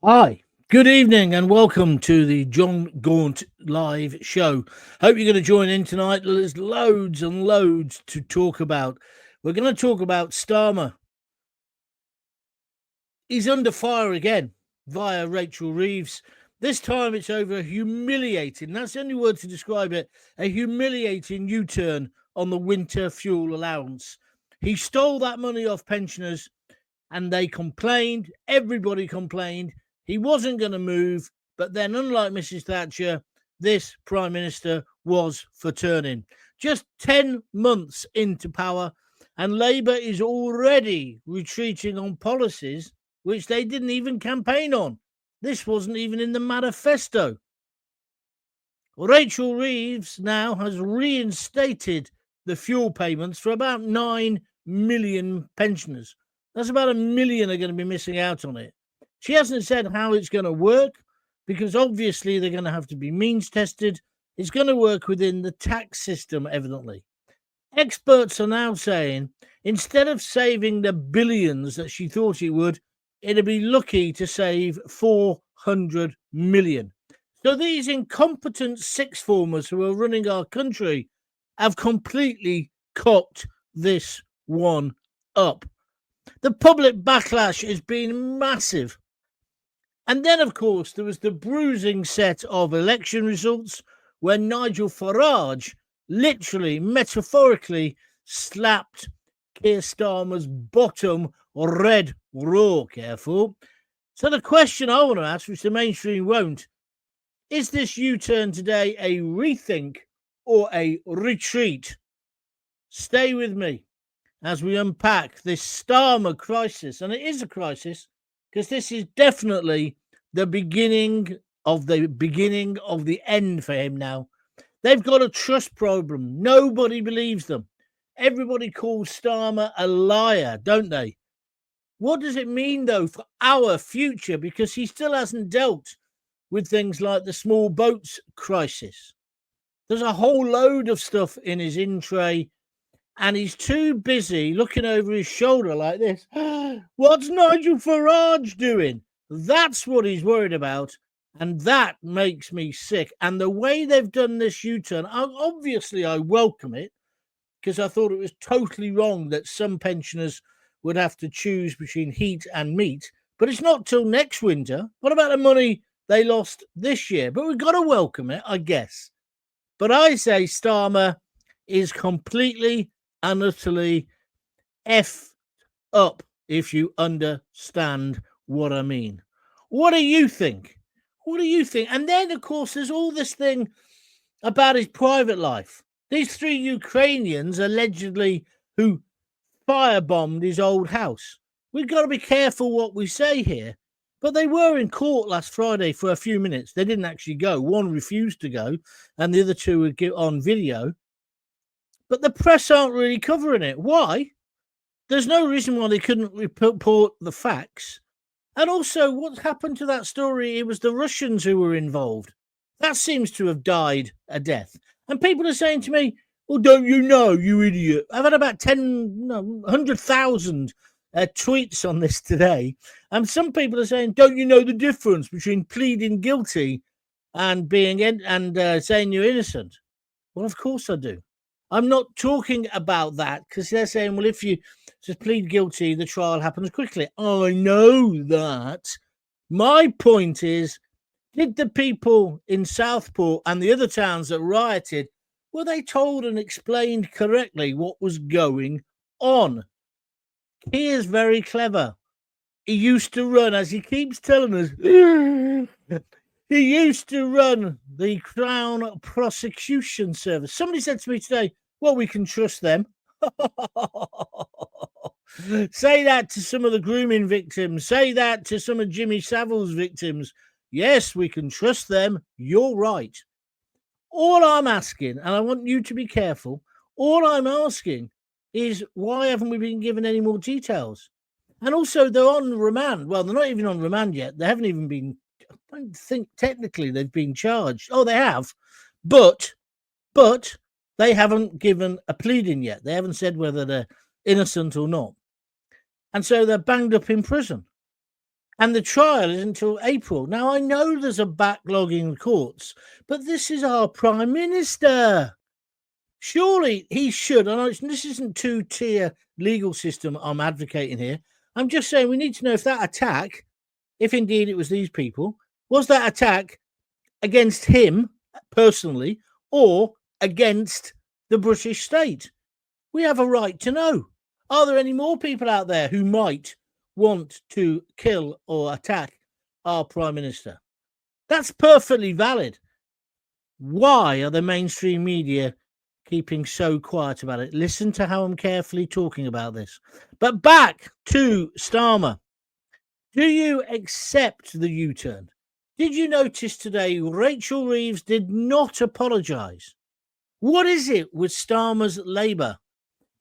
Hi, good evening, and welcome to the Jon Gaunt live show. Hope you're going to join in tonight. There's loads and loads to talk about. We're going to talk about Starmer. He's under fire again via Rachel Reeves. This time it's over a humiliating, that's the only word to describe it, a humiliating U-turn on the Winter Fuel Allowance. He stole that money off pensioners and they complained. Everybody complained. He wasn't going to move, but then, unlike Mrs. Thatcher, this Prime Minister was for turning. Just 10 months into power, and Labour is already retreating on policies which they didn't even campaign on. This wasn't even in the manifesto. Rachel Reeves now has reinstated the fuel payments for about 9 million pensioners. That's about 1 million are going to be missing out on it. She hasn't said how it's going to work, because obviously they're going to have to be means tested. It's going to work within the tax system, evidently. Experts are now saying instead of saving the billions that she thought it would, it'd be lucky to save 400 million. So these incompetent sixth formers who are running our country have completely cocked this one up. The public backlash has been massive. And then, of course, there was the bruising set of election results when Nigel Farage literally, metaphorically, slapped Keir Starmer's bottom red raw. Careful. So the question I want to ask, which the mainstream won't, is this U-turn today a rethink or a retreat? Stay with me as we unpack this Starmer crisis. And it is a crisis, because this is definitely the beginning of the end for him now. They've got a trust problem. Nobody believes them. Everybody calls Starmer a liar, don't they? What does it mean, though, for our future? Because he still hasn't dealt with things like the small boats crisis. There's a whole load of stuff in his in tray, and he's too busy looking over his shoulder like this. What's Nigel Farage doing? That's what he's worried about, and that makes me sick. And the way they've done this U-turn, obviously I welcome it, because I thought it was totally wrong that some pensioners would have to choose between heat and meat. But it's not till next winter. What about the money they lost this year? But we've got to welcome it, I guess. But I say Starmer is completely and utterly effed up, if you understand what I mean. What do you think? What do you think? And then, of course, there's all this thing about his private life. These 3 Ukrainians, allegedly, who firebombed his old house. We've got to be careful what we say here. But they were in court last Friday for a few minutes. They didn't actually go. One refused to go, and the other 2 would get on video. But the press aren't really covering it. Why? There's no reason why they couldn't report the facts. And also, what's happened to that story? It was the Russians who were involved. That seems to have died a death. And people are saying to me, well, don't you know, you idiot? I've had about 100,000 tweets on this today. And some people are saying, don't you know the difference between pleading guilty and being saying you're innocent? Well, of course I do. I'm not talking about that, because they're saying, well, if you just plead guilty, the trial happens quickly. I know that. My point is, did the people in Southport and the other towns that rioted, were they told and explained correctly what was going on? He is very clever. He used to run, as he keeps telling us, he used to run the Crown Prosecution Service. Somebody said to me today, well, we can trust them. Say that to some of the grooming victims. Say that to some of Jimmy Savile's victims. Yes, we can trust them. You're right. All I'm asking, and I want you to be careful, all I'm asking is, why haven't we been given any more details? And also, they're on remand. Well, they're not even on remand yet. They haven't even been, I don't think technically they've been charged. Oh, they have. But they haven't given a pleading yet. They haven't said whether they're innocent or not. And so they're banged up in prison. And the trial is until April. Now, I know there's a backlog in the courts, but this is our Prime Minister. Surely he should. I know this isn't two-tier legal system I'm advocating here. I'm just saying we need to know if that attack, if indeed it was these people, was that attack against him personally or against the British state. We have a right to know. Are there any more people out there who might want to kill or attack our Prime Minister? That's perfectly valid. Why are the mainstream media keeping so quiet about it? Listen to how I'm carefully talking about this. But back to Starmer. Do you accept the U-turn? Did you notice today Rachel Reeves did not apologise? What is it with Starmer's Labour?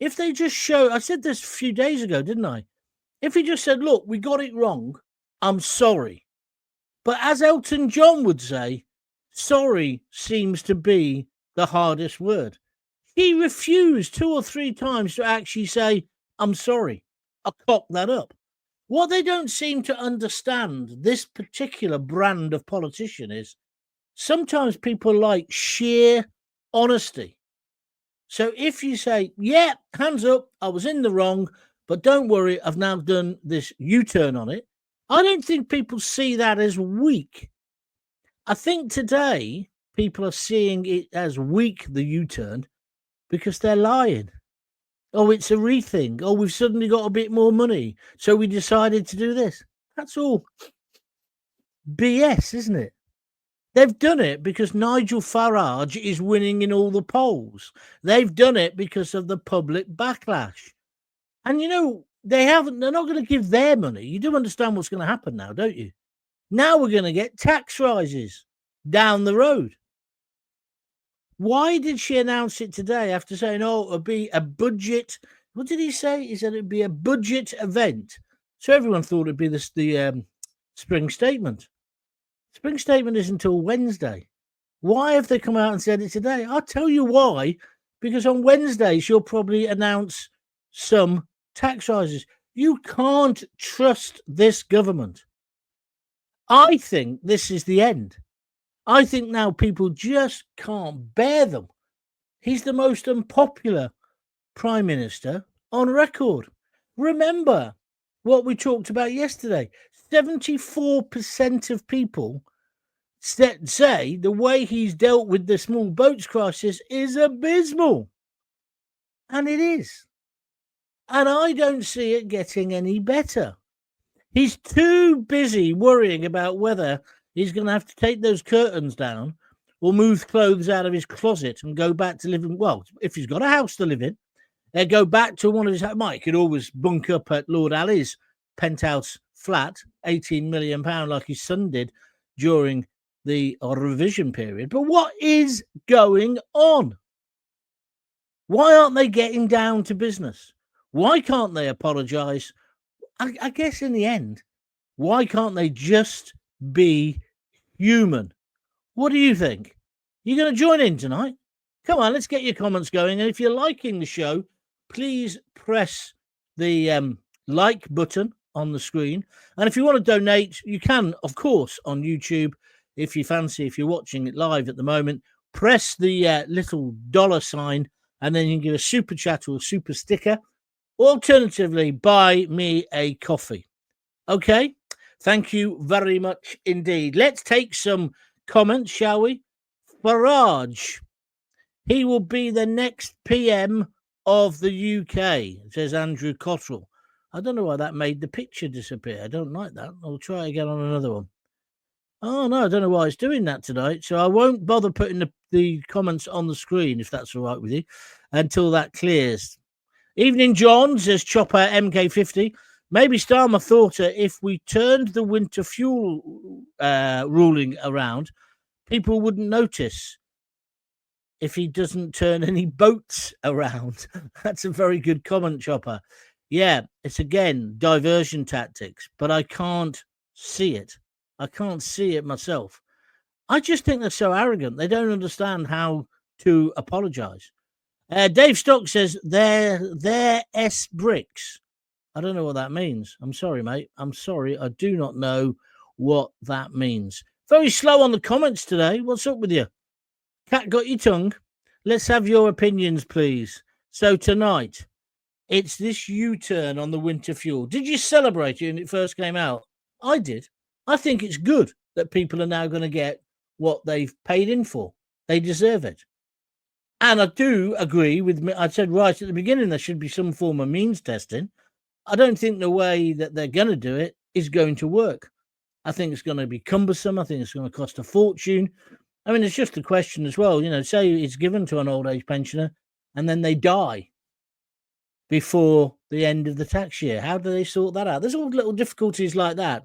If they just show, I said this a few days ago, didn't I? If he just said, look, we got it wrong, I'm sorry. But as Elton John would say, sorry seems to be the hardest word. He refused 2 or 3 times to actually say, I'm sorry. I'll cock that up. What they don't seem to understand, this particular brand of politician, is sometimes people like sheer honesty. So if you say, yeah, hands up, I was in the wrong, but don't worry, I've now done this U-turn on it, I don't think people see that as weak. I think today people are seeing it as weak, the U-turn, because they're lying. Oh, it's a rethink. Oh, we've suddenly got a bit more money, so we decided to do this. That's all BS, isn't it? They've done it because Nigel Farage is winning in all the polls. They've done it because of the public backlash. And, you know, they're not going to give their money. You do understand what's going to happen now, don't you? Now we're going to get tax rises down the road. Why did she announce it today after saying, oh, it'll be a budget? What did he say? He said it'd be a budget event. So everyone thought it'd be the spring statement. Spring statement is until Wednesday. Why have they come out and said it today? I'll tell you why. Because on Wednesday, she'll probably announce some tax rises. You can't trust this government. I think this is the end. I think now people just can't bear them. He's the most unpopular Prime Minister on record. Remember what we talked about yesterday. 74% of people say the way he's dealt with the small boats crisis is abysmal. And it is. And I don't see it getting any better. He's too busy worrying about whether he's going to have to take those curtains down or move clothes out of his closet and go back to living. Well, if he's got a house to live in, go back to one of his. Mike could always bunk up at Lord Ali's penthouse flat, £18 million, like his son did during the revision period. But what is going on? Why aren't they getting down to business? Why can't they apologise? I guess in the end, why can't they just be human? What do you think? You going to join in tonight? Come on, let's get your comments going. And if you're liking the show, please press the like button on the screen. And if you want to donate, you can, of course, on YouTube. If you fancy, if you're watching it live at the moment, press the little $sign, and then you can give a super chat or a super sticker. Alternatively, buy me a coffee. Okay? Thank you very much indeed. Let's take some comments, shall we? Farage, he will be the next PM of the UK, says Andrew Cottrell. I don't know why that made the picture disappear. I don't like that. I'll try again on another one. Oh, no, I don't know why it's doing that tonight. So I won't bother putting the comments on the screen, if that's all right with you, until that clears. Evening, John, says Chopper MK50. Maybe Starmer thought if we turned the winter fuel ruling around, people wouldn't notice if he doesn't turn any boats around. That's a very good comment, Chopper. Yeah, it's again diversion tactics, but I can't see it. I can't see it myself. I just think they're so arrogant. They don't understand how to apologise. Dave Stock says they're S bricks. I don't know what that means. I'm sorry, mate. I'm sorry. I do not know what that means. Very slow on the comments today. What's up with you? Cat got your tongue? Let's have your opinions, please. So tonight, it's this U-turn on the winter fuel. Did you celebrate it when it first came out? I did. I think it's good that people are now going to get what they've paid in for. They deserve it. And I do agree with me. I said right at the beginning there should be some form of means testing. I don't think the way that they're going to do it is going to work. I think it's going to be cumbersome. I think it's going to cost a fortune. I mean, it's just a question as well. Say it's given to an old age pensioner and then they die before the end of the tax year. How do they sort that out? There's all little difficulties like that.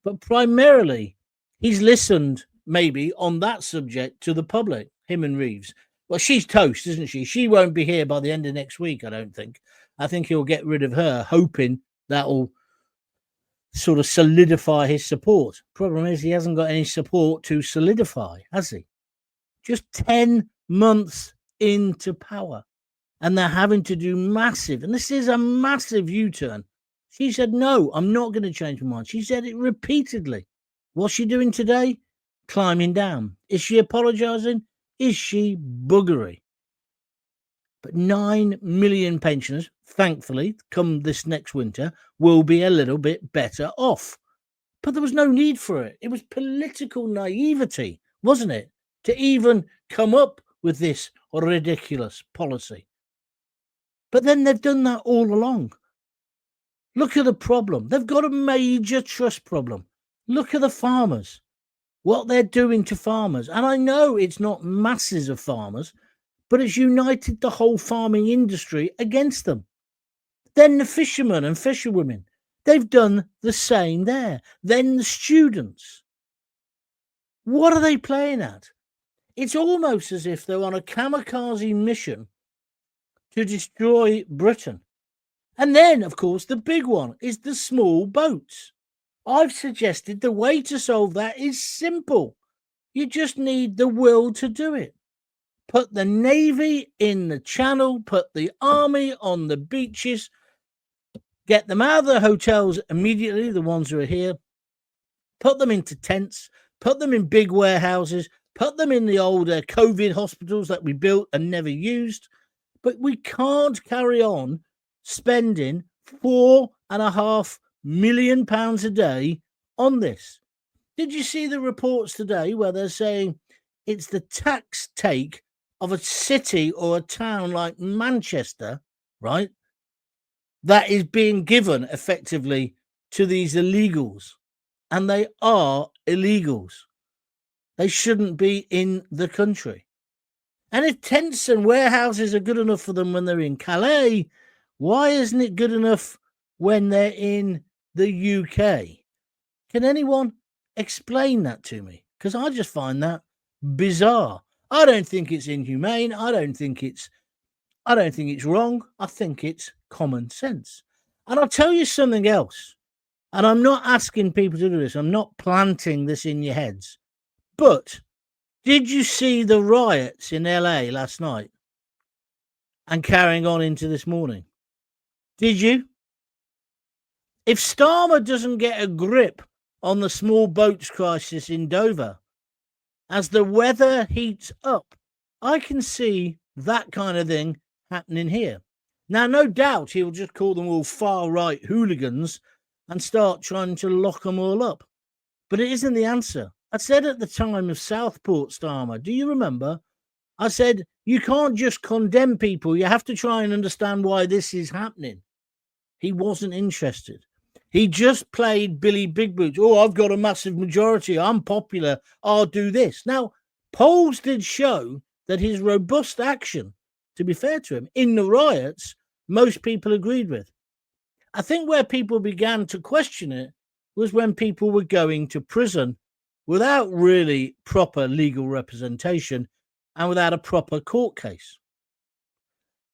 But primarily, he's listened maybe on that subject to the public, him and Reeves. Well, she's toast, isn't she? She won't be here by the end of next week, I don't think. I think he'll get rid of her, hoping that'll sort of solidify his support. Problem is, he hasn't got any support to solidify, has he? Just 10 months into power. And they're having to do massive, and this is a massive U-turn. She said, no, I'm not going to change my mind. She said it repeatedly. What's she doing today? Climbing down. Is she apologising? Is she buggery? But 9 million pensioners, thankfully, come this next winter, will be a little bit better off. But there was no need for it. It was political naivety, wasn't it? To even come up with this ridiculous policy. But then they've done that all along. Look at the problem. They've got a major trust problem. Look at the farmers, what they're doing to farmers. And I know it's not masses of farmers, but it's united the whole farming industry against them. Then the fishermen and fisherwomen, they've done the same there. Then the students. What are they playing at? It's almost as if they're on a kamikaze mission to destroy Britain. And then, of course, the big one is the small boats. I've suggested the way to solve that is simple. You just need the will to do it. Put the Navy in the Channel, put the Army on the beaches, get them out of the hotels immediately, the ones who are here, put them into tents, put them in big warehouses, put them in the old COVID hospitals that we built and never used. But we can't carry on spending £4.5 million a day on this. Did you see the reports today where they're saying it's the tax take of a city or a town like Manchester, right, that is being given effectively to these illegals? And they are illegals. They shouldn't be in the country. And if tents and warehouses are good enough for them when they're in Calais, why isn't it good enough when they're in the UK? Can anyone explain that to me? Because I just find that bizarre. I don't think it's inhumane. I don't think it's wrong. I think it's common sense. And I'll tell you something else. And I'm not asking people to do this. I'm not planting this in your heads. But did you see the riots in LA last night and carrying on into this morning? Did you? If Starmer doesn't get a grip on the small boats crisis in Dover, as the weather heats up, I can see that kind of thing happening here. Now, no doubt he'll just call them all far-right hooligans and start trying to lock them all up. But it isn't the answer. I said at the time of Southport, Starmer, do you remember? I said, you can't just condemn people. You have to try and understand why this is happening. He wasn't interested. He just played Billy Big Boots. Oh, I've got a massive majority. I'm popular. I'll do this. Now, polls did show that his robust action, to be fair to him, in the riots, most people agreed with. I think where people began to question it was when people were going to prison without really proper legal representation and without a proper court case.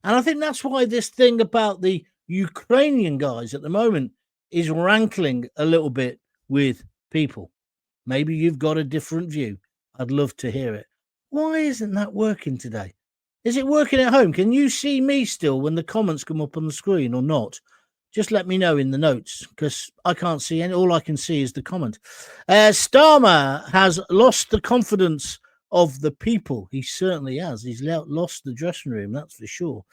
And I think that's why this thing about the Ukrainian guys at the moment is rankling a little bit with people. Maybe you've got a different view. I'd love to hear it. Why isn't that working today? Is it working at home? Can you see me still when the comments come up on the screen or not? Just let me know in the notes, because I can't see any. All I can see is the comment. Starmer has lost the confidence of the people. He certainly has. He's lost the dressing room, that's for sure.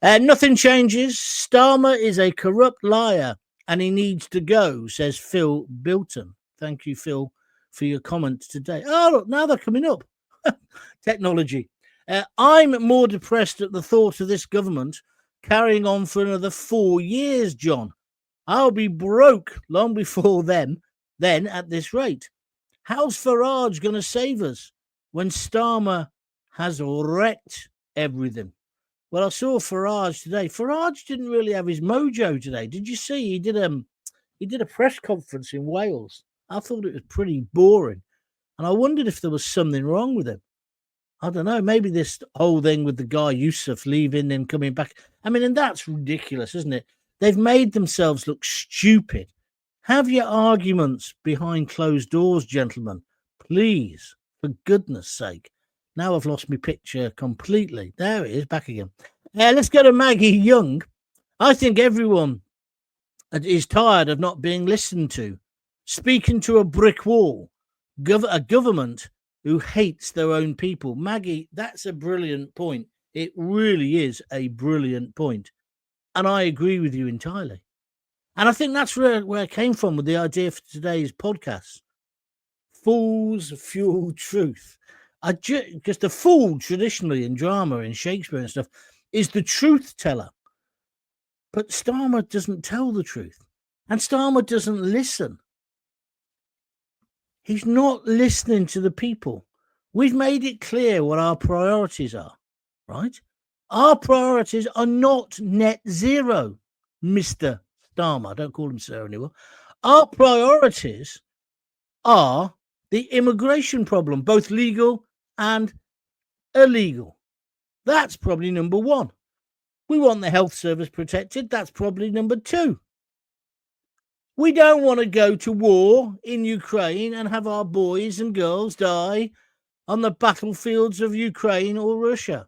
Nothing changes. Starmer is a corrupt liar and he needs to go, says Phil Bilton. Thank you, Phil, for your comment today. Oh, look, now they're coming up. Technology. I'm more depressed at the thought of this government carrying on for another 4 years, John. I'll be broke long before then at this rate. How's Farage going to save us when Starmer has wrecked everything? Well, I saw Farage today. Farage didn't really have his mojo today. Did you see? He did a press conference in Wales. I thought it was pretty boring. And I wondered if there was something wrong with him. I don't know, maybe this whole thing with the guy Yusuf leaving and coming back. I mean, and that's ridiculous, isn't it? They've made themselves look stupid. Have your arguments behind closed doors, gentlemen. Please, for goodness sake. Now I've lost my picture completely. There it is, back again. Let's go to Maggie Young. I think everyone is tired of not being listened to. Speaking to a brick wall. A government who hates their own people. Maggie, that's a brilliant point. It really is a brilliant point. And I agree with you entirely. And I think that's where it came from with the idea for today's podcast. Fools fuel truth. Because the fool traditionally in drama, in Shakespeare and stuff, is the truth teller. But Starmer doesn't tell the truth. And Starmer doesn't listen. He's not listening to the people. We've made it clear what our priorities are, right? Our priorities are not net zero, Mr. Starmer. Don't call him sir anymore. Our priorities are the immigration problem, both legal and illegal. That's probably number one. We want the health service protected. That's probably number two. We don't want to go to war in Ukraine and have our boys and girls die on the battlefields of Ukraine or Russia.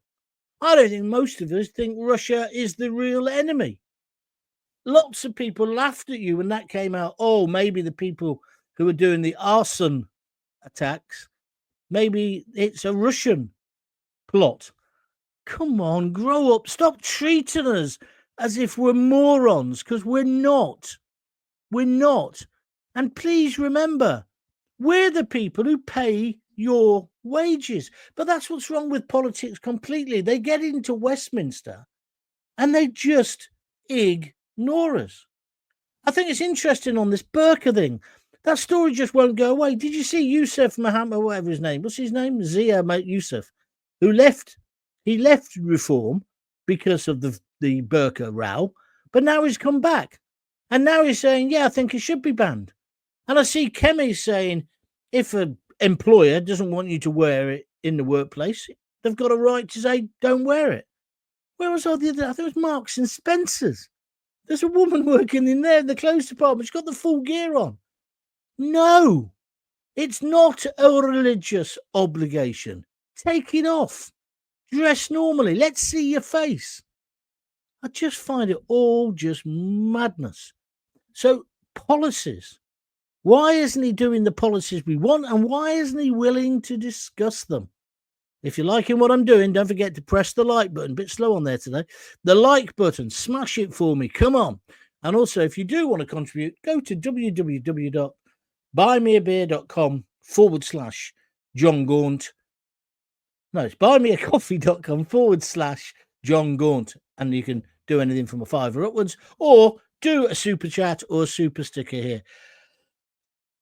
I don't think most of us think Russia is the real enemy. Lots of people laughed at you when that came out. Oh, maybe the people who are doing the arson attacks, maybe it's a Russian plot. Come on, grow up. Stop treating us as if we're morons, because we're not. We're not. And please remember, we're the people who pay your wages. But that's what's wrong with politics completely. They get into Westminster and they just ignore us. I think it's interesting on this burqa thing. That story just won't go away. Did you see Yusuf Mohammed, whatever his name? What's his name? Zia Yusuf, who left. He left Reform because of the burqa row, but now he's come back. And now he's saying, yeah, I think it should be banned. And I see Kemi saying, if an employer doesn't want you to wear it in the workplace, they've got a right to say, don't wear it. Where was all the other? I think it was Marks and Spencer's. There's a woman working in there in the clothes department. She's got the full gear on. No, it's not a religious obligation. Take it off. Dress normally. Let's see your face. I just find it all just madness. So, policies. Why isn't he doing the policies we want, and why isn't he willing to discuss them? If you're liking what I'm doing, don't forget to press the like button. A bit slow on there today. The like button. Smash it for me. Come on. And also, if you do want to contribute, go to www.buymeabeer.com/Jon Gaunt. No, it's buymeacoffee.com/Jon Gaunt. And you can do anything from a $5 upwards, or do a super chat or a super sticker here.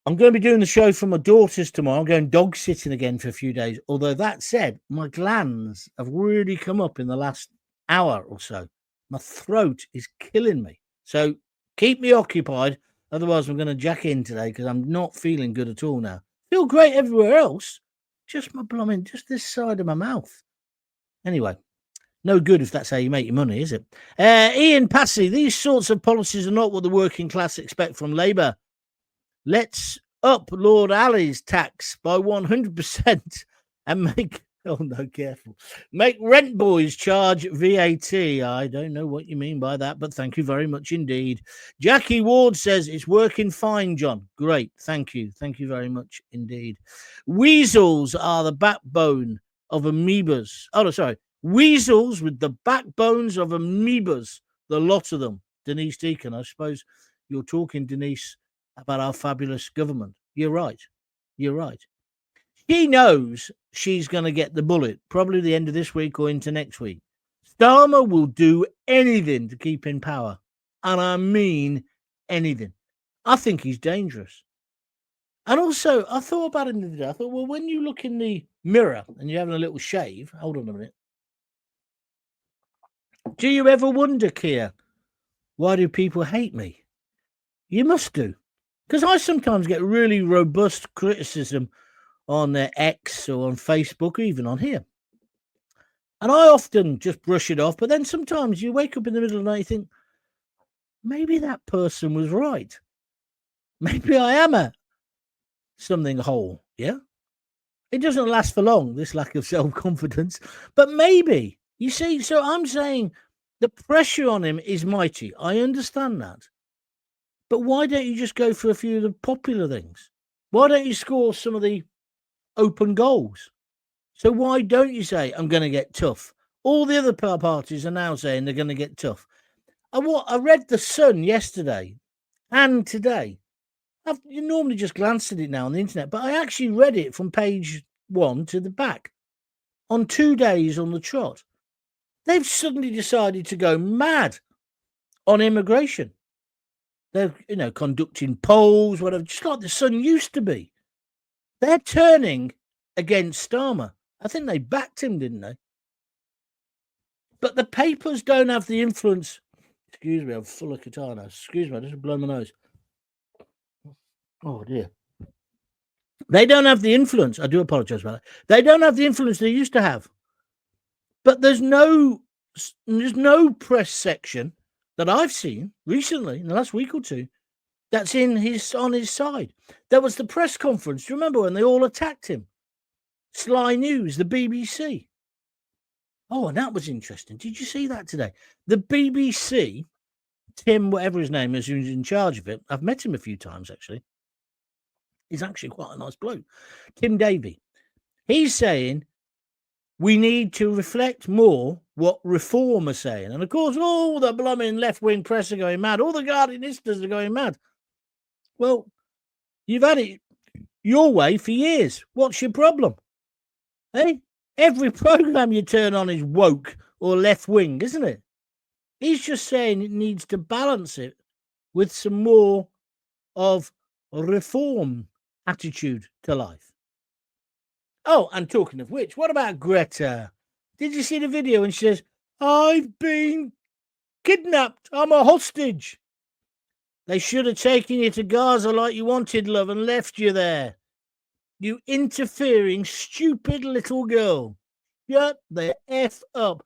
I'm going to be doing the show for my daughters tomorrow. I'm going dog sitting again for a few days. Although that said, my glands have really come up in the last hour or so. My throat is killing me. So keep me occupied. Otherwise, I'm going to jack in today because I'm not feeling good at all now. Feel great everywhere else. Just just this side of my mouth. Anyway. No good if that's how you make your money, is it? Ian Passy, these sorts of policies are not what the working class expect from Labour. Let's up Lord Ali's tax by 100% and make Oh, no, careful. Make rent boys charge VAT. I don't know what you mean by that, but thank you very much indeed. Jackie Ward says it's working fine, John. Great. Thank you. Thank you very much indeed. Weasels are the backbone of amoebas. Oh, no, sorry. Weasels with the backbones of amoebas, the lot of them. Denise Deacon, I suppose you're talking, Denise, about our fabulous government. You're right. You're right. She knows she's going to get the bullet, probably the end of this week or into next week. Starmer will do anything to keep in power. And I mean anything. I think he's dangerous. And also, I thought about him the other day. I thought, well, when you look in the mirror and you're having a little shave, hold on a minute. Do you ever wonder, Keir, why do people hate me? You must do. Because I sometimes get really robust criticism on X or on Facebook or even on here. And I often just brush it off. But then sometimes you wake up in the middle of the night and think, maybe that person was right. Maybe I am a something whole. Yeah. It doesn't last for long, this lack of self-confidence. But maybe, you see, so I'm saying the pressure on him is mighty. I understand that. But why don't you just go for a few of the popular things? Why don't you score some of the open goals? So why don't you say, I'm going to get tough? All the other parties are now saying they're going to get tough. I read The Sun yesterday and today. You normally just glance at it now on the internet, but I actually read it from page 1 to the back on 2 days on the trot. They've suddenly decided to go mad on immigration. They're, conducting polls, whatever, just like The Sun used to be. They're turning against Starmer. I think they backed him, didn't they? But the papers don't have the influence. Excuse me, I'm full of katana. Excuse me, I just blow my nose. Oh, dear. They don't have the influence. I do apologize about that. They don't have the influence they used to have. But there's no press section that I've seen recently in the last week or two that's on his side. There was the press conference. Do you remember when they all attacked him? Sly News, the BBC. Oh, and that was interesting. Did you see that today? The BBC, Tim, whatever his name is, who's in charge of it. I've met him a few times, actually. He's actually quite a nice bloke. Tim Davey. He's saying we need to reflect more what Reform are saying. And, of course, all the blooming left-wing press are going mad. All the Guardianistas are going mad. Well, you've had it your way for years. What's your problem? Hey? Every programme you turn on is woke or left-wing, isn't it? He's just saying it needs to balance it with some more of reform attitude to life. Oh, and talking of which, what about Greta? Did you see the video? And she says, I've been kidnapped. I'm a hostage. They should have taken you to Gaza like you wanted, love, and left you there. You interfering, stupid little girl. Shut the F up.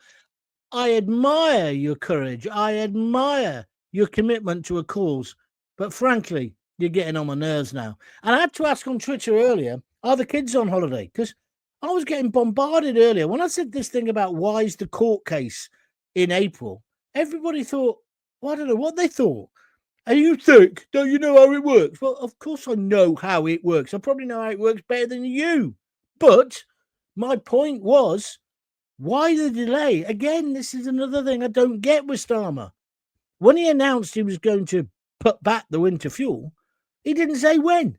I admire your courage. I admire your commitment to a cause. But frankly, you're getting on my nerves now. And I had to ask on Twitter earlier, are the kids on holiday? Because I was getting bombarded earlier. When I said this thing about why is the court case in April, everybody thought, well, I don't know what they thought. Are you thick? Don't you know how it works? Well, of course I know how it works. I probably know how it works better than you. But my point was, why the delay? Again, this is another thing I don't get with Starmer. When he announced he was going to put back the winter fuel, he didn't say when.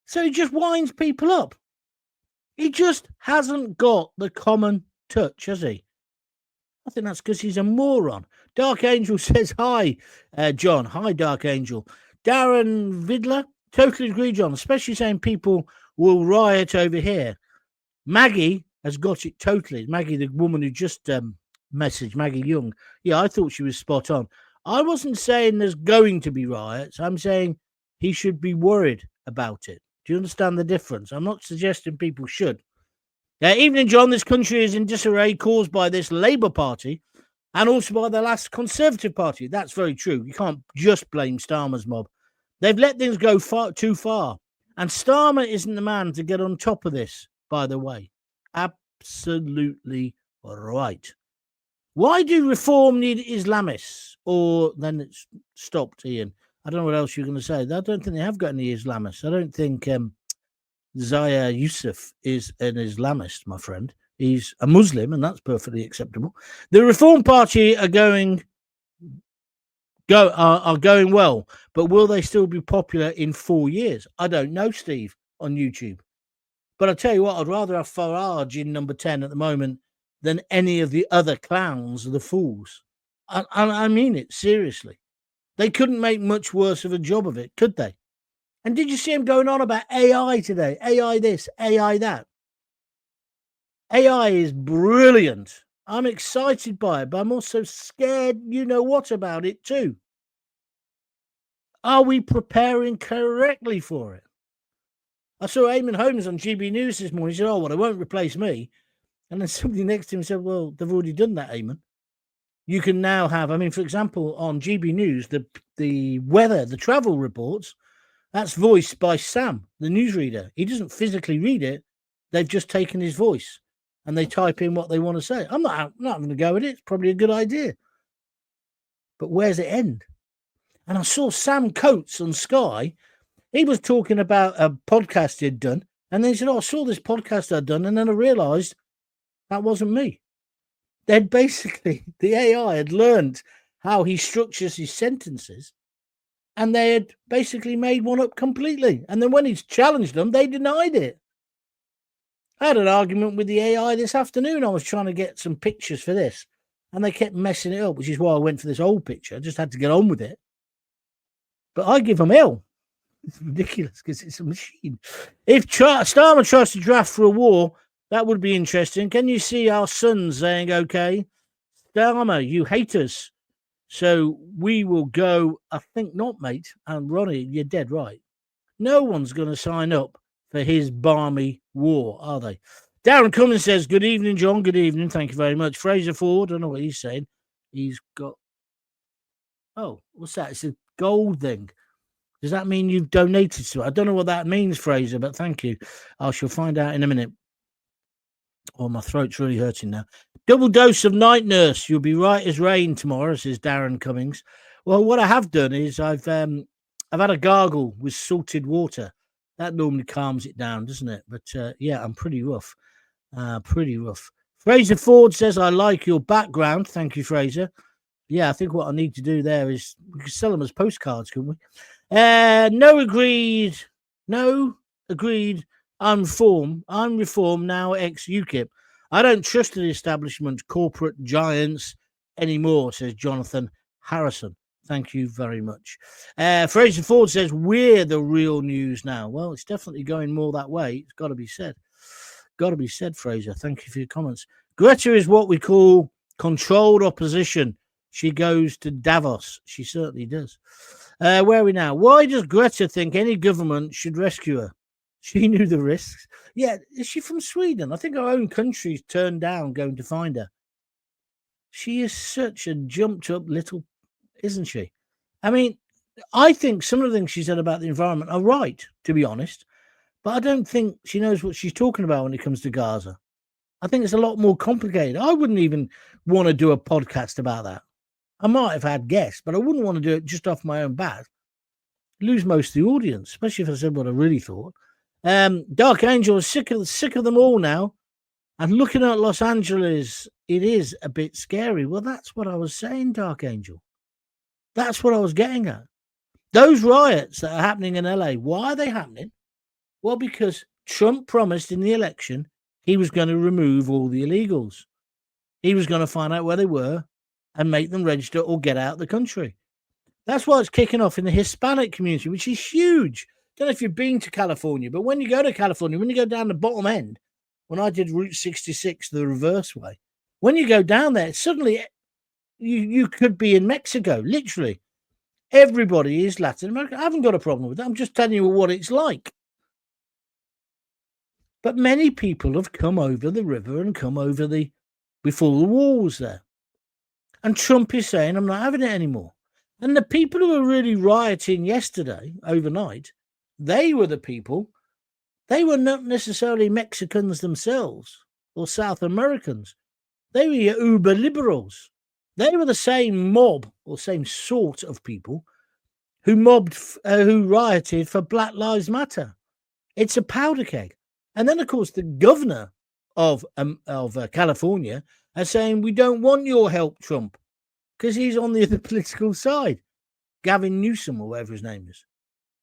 So he just winds people up. He just hasn't got the common touch, has he? I think that's because he's a moron. Dark Angel says, hi, John. Hi, Dark Angel. Darren Vidler, totally agree, John, especially saying people will riot over here. Maggie has got it totally. Maggie, the woman who just messaged, Maggie Young. Yeah, I thought she was spot on. I wasn't saying there's going to be riots. I'm saying he should be worried about it. Do you understand the difference? I'm not suggesting people should. Evening, John. This country is in disarray caused by this Labour Party and also by the last Conservative Party. That's very true. You can't just blame Starmer's mob. They've let things go too far. And Starmer isn't the man to get on top of this, by the way. absolutely right. Why do reform need Islamists? Or then it's stopped, Ian. I don't know what else you're going to say. I don't think they have got any Islamists. I don't think Zaya Yusuf is an Islamist, my friend. He's a Muslim, and that's perfectly acceptable. The Reform Party are going well, but will they still be popular in 4 years? I don't know, Steve, on YouTube. But I tell you what, I'd rather have Farage in number 10 at the moment than any of the other clowns or the fools. I mean it, seriously. They couldn't make much worse of a job of it, could they? And did you see him going on about AI today? AI this, AI that. AI is brilliant. I'm excited by it, but I'm also scared, you know what, about it too. Are we preparing correctly for it? I saw Eamon Holmes on GB News this morning. He said, oh, well, it won't replace me. And then somebody next to him said, well, they've already done that, Eamon. You can now have, I mean, for example, on GB News, the weather, the travel reports, that's voiced by Sam, the newsreader. He doesn't physically read it. They've just taken his voice and they type in what they want to say. I'm not going to go with it. It's probably a good idea. But where's it end? And I saw Sam Coates on Sky. He was talking about a podcast he'd done. And then he said, oh, I saw this podcast I'd done. And then I realised that wasn't me. They'd basically, the AI had learned how he structures his sentences. And they had basically made one up completely. And then when he's challenged them, they denied it. I had an argument with the AI this afternoon. I was trying to get some pictures for this. And they kept messing it up, which is why I went for this old picture. I just had to get on with it. But I give them hell. It's ridiculous because it's a machine. If Starmer tries to draft for a war, that would be interesting. Can you see our sons saying, okay, Starmer, you hate us, so we will go? I think not, mate. And Ronnie, you're dead right. No one's going to sign up for his balmy war, are they? Darren Cummins says, good evening, John. Good evening. Thank you very much. Fraser Ford, I don't know what he's saying. He's got, oh, what's that? It's a gold thing. Does that mean you've donated to it? I don't know what that means, Fraser, but thank you. I shall find out in a minute. Oh, my throat's really hurting now. Double dose of night nurse. You'll be right as rain tomorrow, says Darren Cummings. Well, what I have done is I've had a gargle with salted water. That normally calms it down, doesn't it? But yeah, I'm pretty rough. Pretty rough. Fraser Ford says, I like your background. Thank you, Fraser. Yeah, I think what I need to do there is we could sell them as postcards, couldn't we? No agreed. I'm reform now, ex-UKIP. I don't trust the establishment corporate giants anymore, says Jonathan Harrison. Thank you very much. Fraser Ford says, we're the real news now. Well, it's definitely going more that way. It's got to be said. Got to be said, Fraser. Thank you for your comments. Greta is what we call controlled opposition. She goes to Davos. She certainly does. Where are we now? Why does Greta think any government should rescue her? She knew the risks. Yeah, is she from Sweden? I think our own country's turned down going to find her. She is such a jumped up little, isn't she? I mean, I think some of the things she said about the environment are right, to be honest. But I don't think she knows what she's talking about when it comes to Gaza. I think it's a lot more complicated. I wouldn't even want to do a podcast about that. I might have had guests, but I wouldn't want to do it just off my own bat. Lose most of the audience, especially if I said what I really thought. Dark Angel is sick of them all now. And looking at Los Angeles, it is a bit scary. Well, that's what I was saying, Dark Angel. That's what I was getting at. Those riots that are happening in LA, why are they happening? Well, because Trump promised in the election he was going to remove all the illegals. He was going to find out where they were and make them register or get out of the country. That's why it's kicking off in the Hispanic community, which is huge. Don't know if you've been to California, but when you go to California, when you go down the bottom end, when I did Route 66 the reverse way, when you go down there, suddenly you could be in Mexico, literally. Everybody is Latin American. I haven't got a problem with that. I'm just telling you what it's like. But many people have come over the river and come over before the wall was there. And Trump is saying, I'm not having it anymore. And the people who were really rioting yesterday, overnight, they were the people, they were not necessarily Mexicans themselves. or South Americans. They were your uber liberals. They were the same mob or same sort of people who who rioted for Black Lives Matter. It's a powder keg. And then, of course, the governor of California is saying, we don't want your help, Trump, because he's on the other political side. Gavin Newsom, or whatever his name is.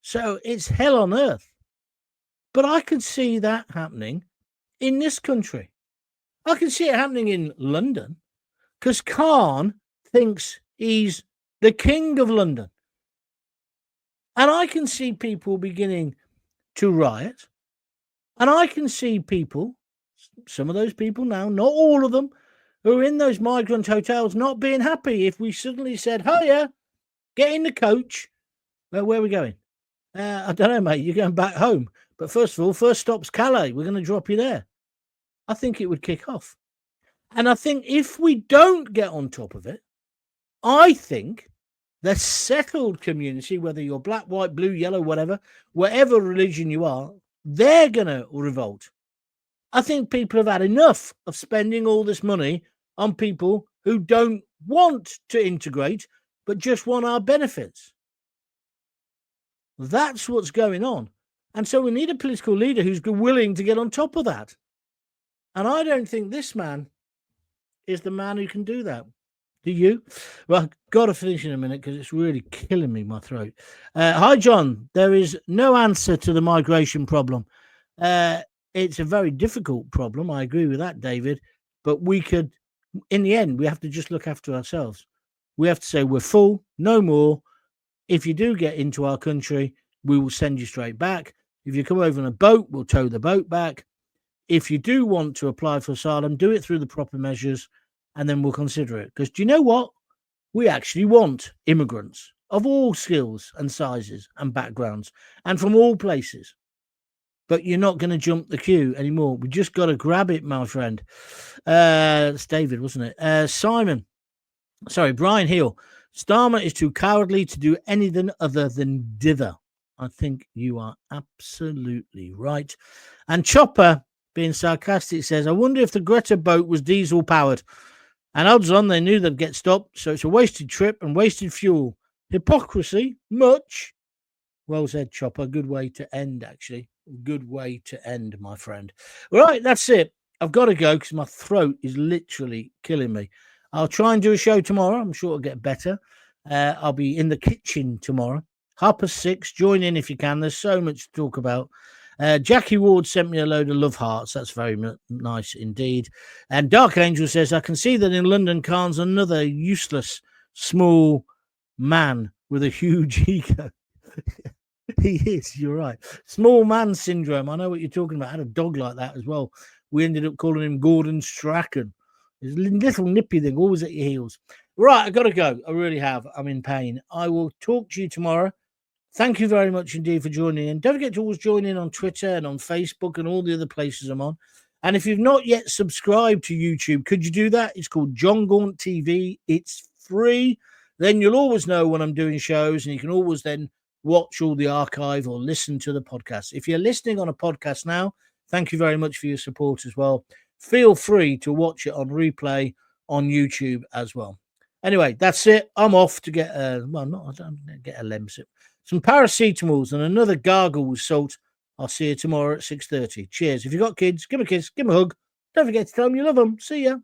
So it's hell on earth. But I could see that happening in this country. I can see it happening in London because Khan thinks he's the king of London. And I can see people beginning to riot. And I can see people, some of those people now, not all of them, who are in those migrant hotels not being happy if we suddenly said, hiya, get in the coach. Well, where are we going? I don't know, mate. You're going back home. But first of all, first stop's Calais. We're going to drop you there. I think it would kick off. And I think if we don't get on top of it, I think the settled community, whether you're black, white, blue, yellow, whatever religion you are, they're going to revolt. I think people have had enough of spending all this money on people who don't want to integrate, but just want our benefits. That's what's going on. And so we need a political leader who's willing to get on top of that. And I don't think this man is the man who can do that. Do you? Well, I've got to finish in a minute because it's really killing me, my throat. Hi, John. There is no answer to the migration problem. It's a very difficult problem. I agree with that, David. But we could, in the end, we have to just look after ourselves. We have to say we're full, no more. If you do get into our country, we will send you straight back. If you come over on a boat, we'll tow the boat back. If you do want to apply for asylum, do it through the proper measures, and then we'll consider it. Because do you know what? We actually want immigrants of all skills and sizes and backgrounds and from all places. But you're not going to jump the queue anymore. We just got to grab it, my friend. It's David, wasn't it? Brian Hill. Starmer is too cowardly to do anything other than dither. I think you are absolutely right. And Chopper, being sarcastic, says, I wonder if the Greta boat was diesel powered. And odds on they knew they'd get stopped, so it's a wasted trip and wasted fuel. Hypocrisy? Much? Well said, Chopper. Good way to end, actually. Good way to end, my friend. Right, that's it. I've got to go because my throat is literally killing me. I'll try and do a show tomorrow. I'm sure it'll get better. I'll be in the kitchen tomorrow. 6:30. Join in if you can. There's so much to talk about. Jackie Ward sent me a load of love hearts. That's very nice indeed. And Dark Angel says, I can see that in London, Khan's another useless, small man with a huge ego. He is, you're right. Small man syndrome. I know what you're talking about. I had a dog like that as well. We ended up calling him Gordon Strachan. His little nippy thing, always at your heels. Right, I've got to go. I really have. I'm in pain. I will talk to you tomorrow. Thank you very much indeed for joining in. Don't forget to always join in on Twitter and on Facebook and all the other places I'm on. And if you've not yet subscribed to YouTube, could you do that? It's called Jon Gaunt TV. It's free. Then you'll always know when I'm doing shows, and you can always then watch all the archive or listen to the podcast. If you're listening on a podcast now, thank you very much for your support as well. Feel free to watch it on replay on YouTube as well. Anyway, that's it. I'm off to get I don't get a Lemsip. Some paracetamols and another gargle with salt. I'll see you tomorrow at 6:30. Cheers. If you've got kids, give them a kiss, give them a hug. Don't forget to tell them you love them. See ya.